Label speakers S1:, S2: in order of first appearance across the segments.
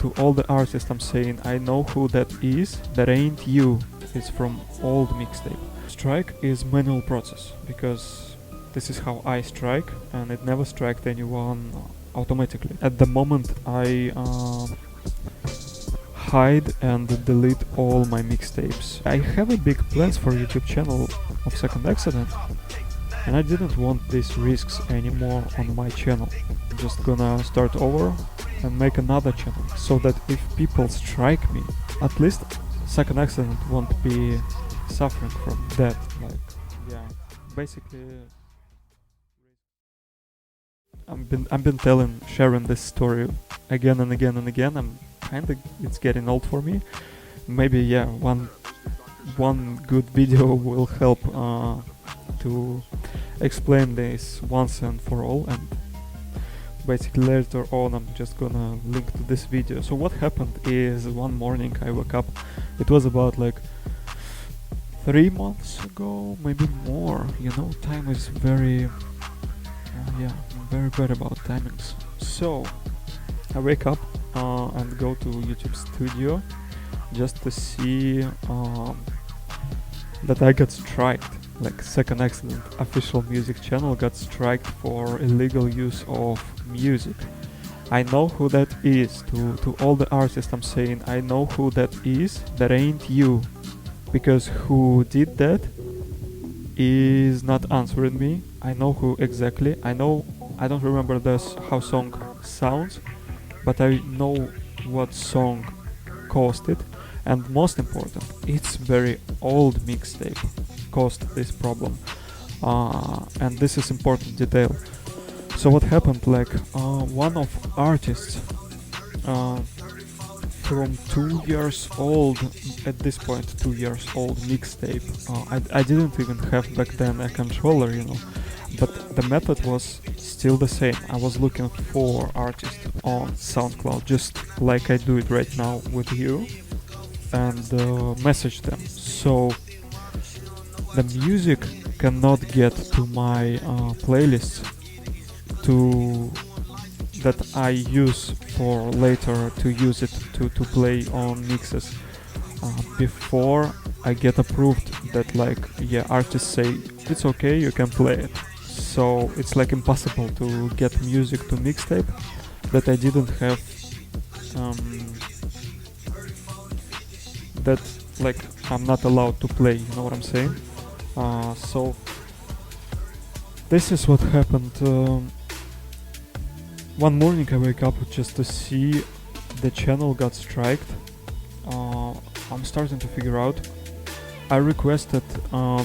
S1: to all the artists I'm saying, I know who that is, that ain't you. It's from old mixtape. Strike is manual process, because this is how I strike, and it never striked anyone automatically. At the moment I hide and delete all my mixtapes. I have a big plans for YouTube channel of Second Accident, and I didn't want these risks anymore on my channel. I'm just gonna start over and make another channel, so that if people strike me, at least Second Accident won't be suffering from that. Like, yeah, basically I've been sharing this story again and again and again. It's getting old for me. Maybe, yeah, one good video will help to explain this once and for all, and basically later on I'm just gonna link to this video. So what happened is, one morning I woke up. It was about like 3 months ago, maybe more. You know, time is very I'm very bad about timings. So I wake up and go to YouTube Studio just to see that I got striked. Like, Second Accident official music channel got striked for illegal use of music. I know who that is. To all the artists I'm saying, I know who that is, that ain't you. Because who did that is not answering me. I know who exactly. I don't remember how song sounds, but I know what song caused it. And most important, it's very old mixtape caused this problem. And this is important detail. So what happened, like, one of artists from 2 years old, at this point 2 years old mixtape, I didn't even have back then a controller, you know, but the method was still the same. I was looking for artists on SoundCloud, just like I do it right now with you, and message them. So the music cannot get to my playlists that I use for later to use it to play on mixes before I get approved that, like, yeah, artists say it's okay, you can play it. So it's like impossible to get music to mixtape that I didn't have, that, like, I'm not allowed to play, you know what I'm saying? So this is what happened. One morning I wake up just to see the channel got striked. I'm starting to figure out. I requested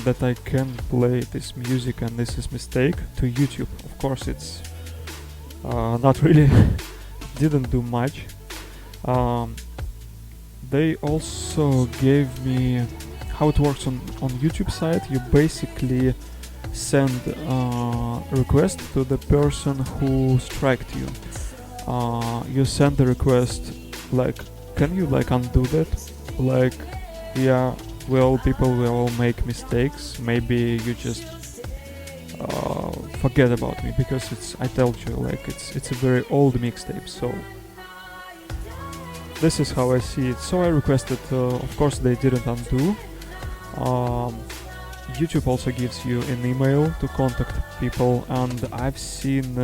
S1: that I can play this music, and this is mistake, to YouTube. Of course, it's not really didn't do much. They also gave me how it works on YouTube side. You basically send a request to the person who striked you. You send the request like, can you like undo that? Like, yeah, people will make mistakes. Maybe you just forget about me, because I told you, like, it's a very old mixtape. So this is how I see it. So I requested. Of course, they didn't undo. YouTube also gives you an email to contact people, and I've seen,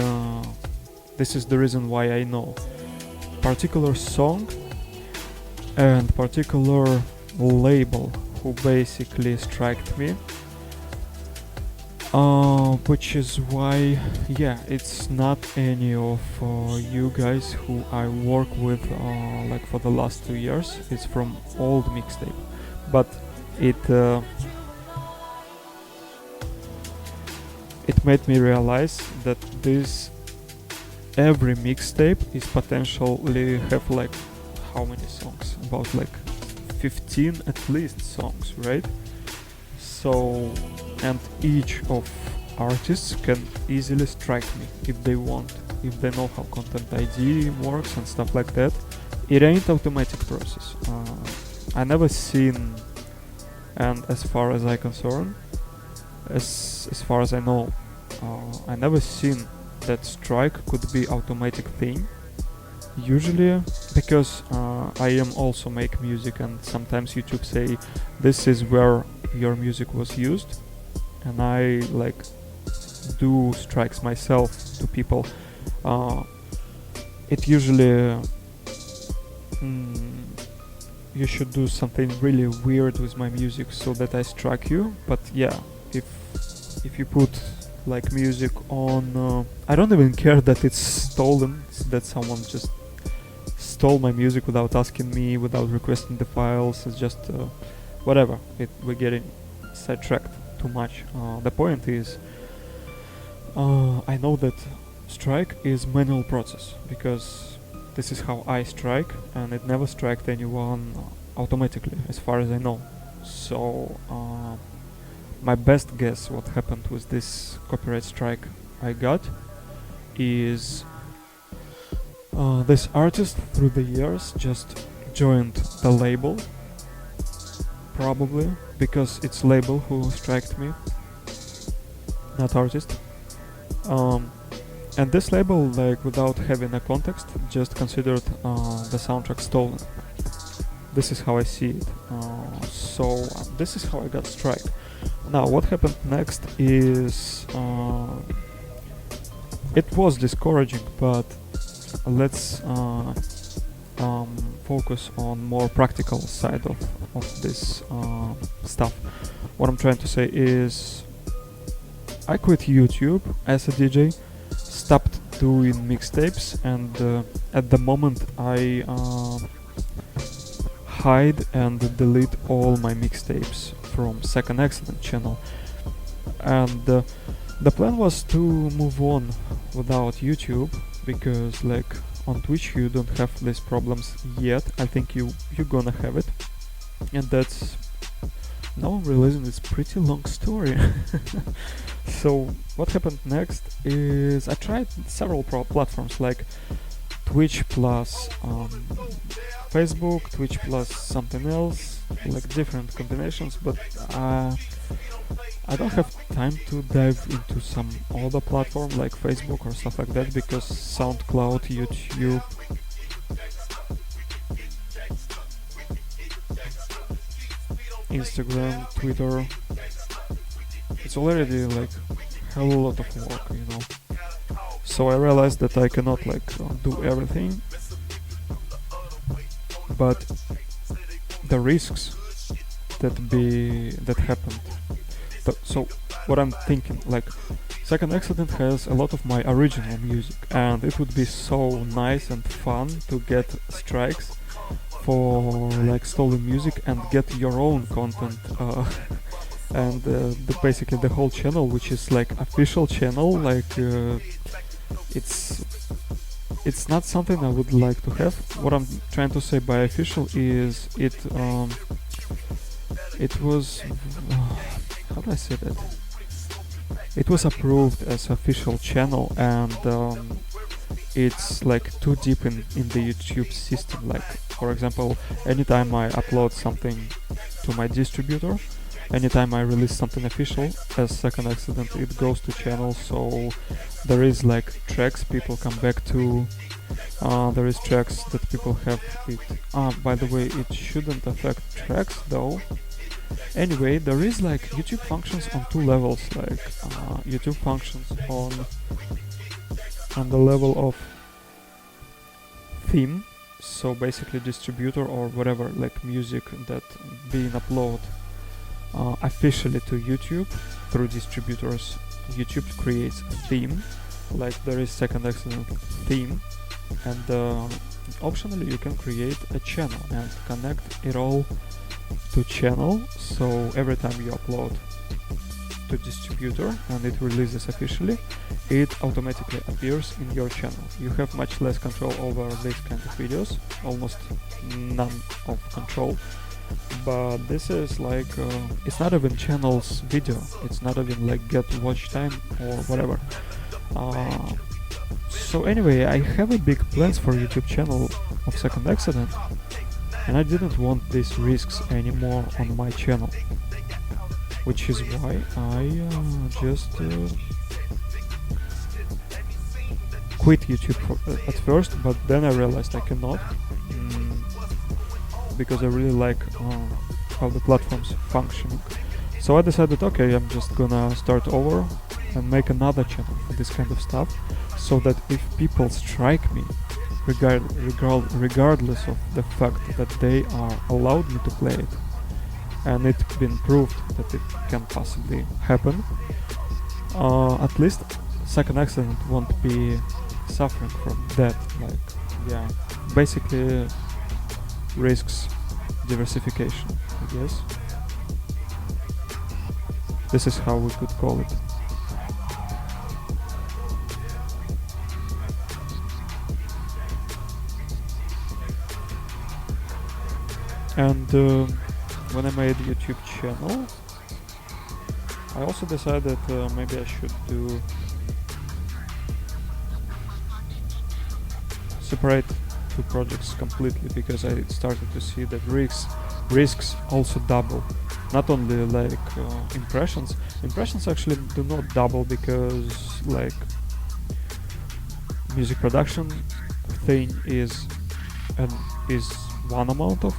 S1: this is the reason why I know particular song and particular label who basically striked me, which is why, yeah, it's not any of you guys who I work with like for the last 2 years. It's from old mixtape, but it made me realize that every mixtape is potentially have like how many songs? About like 15 at least songs, right? So, and each of artists can easily strike me if they want, if they know how Content ID works and stuff like that. It ain't automatic process. I never seen, and as far as I concern, as far as I know, I never seen that strike could be automatic thing. Usually, because I am also make music, and sometimes YouTube say this is where your music was used, and I like do strikes myself to people. Uh, it usually you should do something really weird with my music so that I strike you. But yeah, if you put like music on, I don't even care that it's stolen, that someone just stole my music without asking me, without requesting the files. It's just whatever. We're getting sidetracked too much. The point is, I know that strike is manual process, because this is how I strike, and it never striked anyone automatically, as far as I know. So my best guess what happened with this copyright strike I got is this artist through the years just joined the label, probably because it's label who striked me, not artist. And this label, like without having a context, just considered the soundtrack stolen. This is how I see it. So this is how I got strike. Now what happened next is it was discouraging, but let's focus on more practical side of this stuff. What I'm trying to say is I quit YouTube as a DJ, stopped doing mixtapes, and at the moment I hide and delete all my mixtapes from Second Accident channel. And the plan was to move on without YouTube, because like on Twitch you don't have these problems yet. I think you're gonna have it, and that's, now I'm realizing it's pretty long story. So what happened next is I tried several platforms like Twitch plus Facebook, Twitch plus something else, like different combinations, but I don't have time to dive into some other platform like Facebook or stuff like that, because SoundCloud, YouTube, Instagram, Twitter, it's already like hell a lot of work, you know. So I realized that I cannot like do everything, but the risks that happened. So what I'm thinking, like Second Accident has a lot of my original music, and it would be so nice and fun to get strikes for like stolen music and get your own content, and basically the whole channel, which is like official channel, like it's not something I would like to have. What I'm trying to say by official is it was how do I say that? It was approved as official channel, and it's like too deep in the YouTube system. Like for example, anytime I upload something to my distributor, anytime I release something official as Second Accident, it goes to channel. So there is like tracks people come back to, there is tracks that people have it. By the way, it shouldn't affect tracks though. Anyway, there is like YouTube functions on two levels, like YouTube functions on the level of theme, so basically distributor or whatever, like music that being uploaded officially to YouTube through distributors. YouTube creates a theme, like there is Second Accident theme, and optionally you can create a channel and connect it all to channel, so every time you upload to distributor and it releases officially, it automatically appears in your channel. You have much less control over this kind of videos, almost none of control, but this is like it's not even channel's video, it's not even like get watch time or whatever. So anyway, I have a big plans for YouTube channel of Second Accident, and I didn't want these risks anymore on my channel, which is why I just quit YouTube at first, but then I realized I cannot, because I really like how the platform's functioning. So I decided, okay, I'm just gonna start over and make another channel for this kind of stuff, so that if people strike me, regardless of the fact that they are allowed me to play it, and it's been proved that it can possibly happen, at least Second Accident won't be suffering from that. Like, yeah, basically risks diversification, I guess. This is how we could call it. And when I made a YouTube channel, I also decided maybe I should separate two projects completely, because I started to see that risks also double. Not only like impressions actually do not double, because like music production thing is one amount of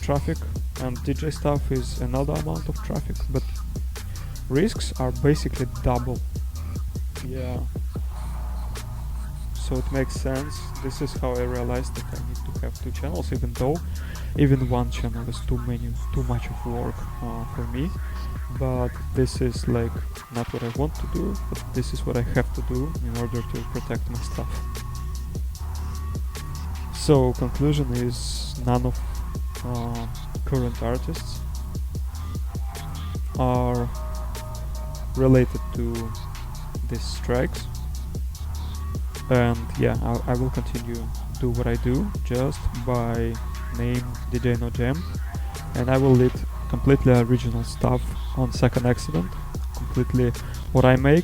S1: traffic, and DJ stuff is another amount of traffic, but risks are basically double. Yeah. So it makes sense. This is how I realized that I need to have two channels, even one channel is too much of work for me. But this is like not what I want to do, but this is what I have to do in order to protect my stuff. So conclusion is, none of current artists are related to these strikes. And yeah, I will continue do what I do just by name DJ NOJAM, and I will lead completely original stuff on Second Accident, completely what I make.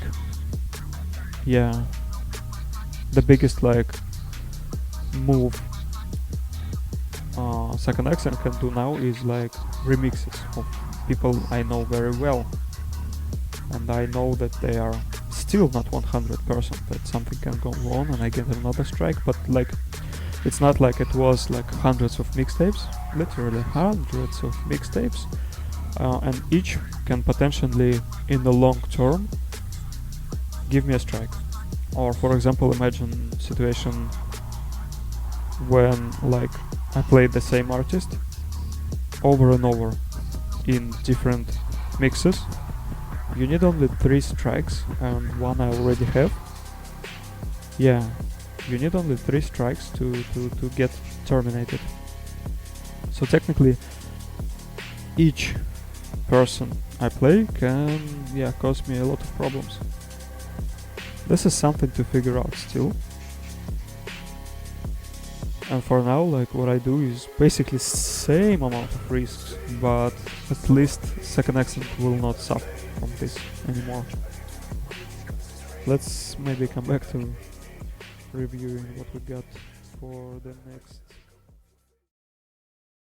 S1: Yeah, the biggest like move Second Accident can do now is like remixes of people I know very well, and I know that they are still not 100%, that something can go wrong and I get another strike, but like it's not like it was like hundreds of mixtapes, literally hundreds of mixtapes, and each can potentially in the long term give me a strike. Or for example, imagine situation when like I played the same artist over and over in different mixes. You need only 3 strikes, and one I already have. Yeah, you need only 3 strikes to get terminated. So technically, each person I play can cause me a lot of problems. This is something to figure out still. And for now, like what I do is basically same amount of risks, but at least Second Accident will not suffer from this anymore. Let's maybe come back to reviewing what we got for the next